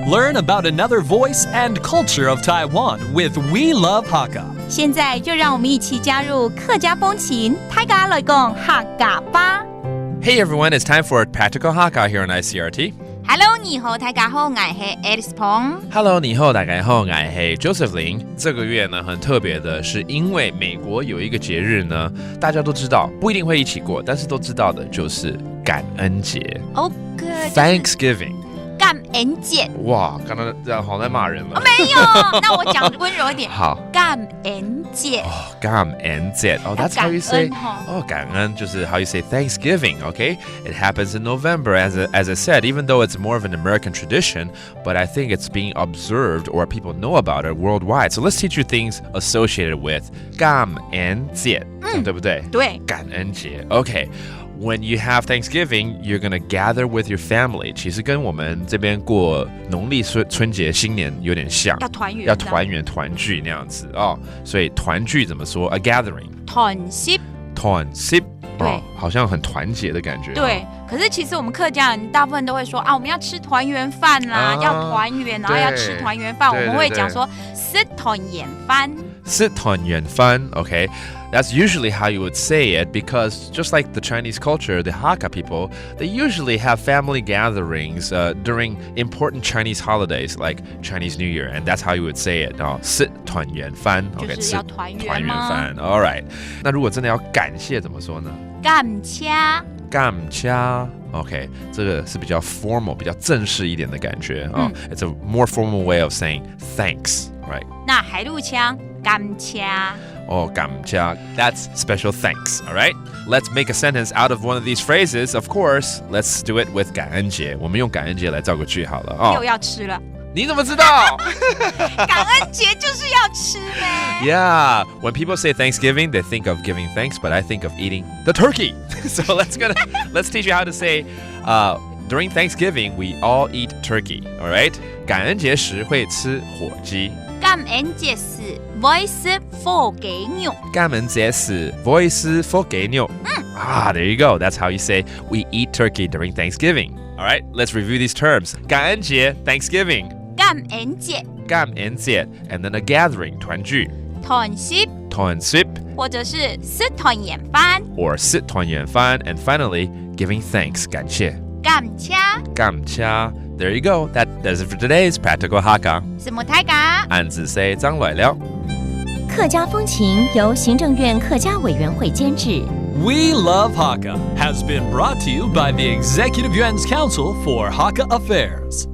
Learn about another voice and culture of Taiwan with We Love Hakka. 现在就让我们一起加入客家风情，大家来讲客家吧。Hey everyone, it's time for Practical Hakka here on Icrt.Hello, 你好，大家好，我是 Alice Pong。你好，大家好，我是 Joseph Lin。这个月呢很特别的是，因为美国有一个节日呢，大家都知道，不一定会一起过，但是都知道的就是感恩节。Thanksgiving。感恩节。哇，刚刚这样好像在骂人了。没有，那我讲温柔一点。好，感恩节。感恩节。That's how you say. 感恩就是 how you say Thanksgiving. Okay, it happens in November, as I said. Even though it's more of an American tradition, but I think it's being observed or people know about it worldwide. So let's teach you things associated with 感恩节，对不对？对，感恩节。Okay.When you have Thanksgiving, you're going to gather with your family. 其实跟我们这边过农历春节新年有点像，要团圆团聚那样子哦。所以团聚怎么说 ？A gathering. 团聚。对，好像很团结的感觉。对，可是其实我们客家人大部分都会说啊，我们要吃团圆饭啦，要团圆，然后要吃团圆饭。我们会讲说吃团圆饭。吃团圆饭 ，OK. That's usually how you would say it because just like the Chinese culture, the Hakka people, they usually have family gatherings during important Chinese holidays like Chinese New Year, and that's how you would say it. 吃团圆饭 ，OK， 就是要团圆饭 ，All right. 那如果真的要感谢怎么说呢？感谢。OK， 这个是比较 formal、比较正式一点的感觉啊。It's a more formal way of saying thanks, right? 那海陆腔感谢。感谢 That's special thanks, all right? Let's make a sentence out of one of these phrases. Of course, let's do it with 感恩节。我们用感恩节来造个句好了。又要吃了。你怎么知道？感恩节就是要吃呗。Yeah, when people say Thanksgiving, they think of giving thanks, but I think of eating the turkey. So let's teach you how to say, during Thanksgiving, we all eat turkey, all right? 感恩节时会吃火鸡。感恩节时會食火雞肉。感恩節時會食火雞肉。There you go. That's how you say we eat turkey during Thanksgiving. All right, let's review these terms. 感恩節 Thanksgiving. 感恩節。感恩節 and then a gathering 團聚。團食。或者是食團圓飯。Or 食團圓飯 and finally giving thanks 感謝。感謝。There you go. That does it for today's Practical Hakka. 什麼大家？按字say 張來了。客家風情由行政院客家委員會監製。We Love Hakka has been brought to you by the Executive Yuan's Council for Hakka Affairs.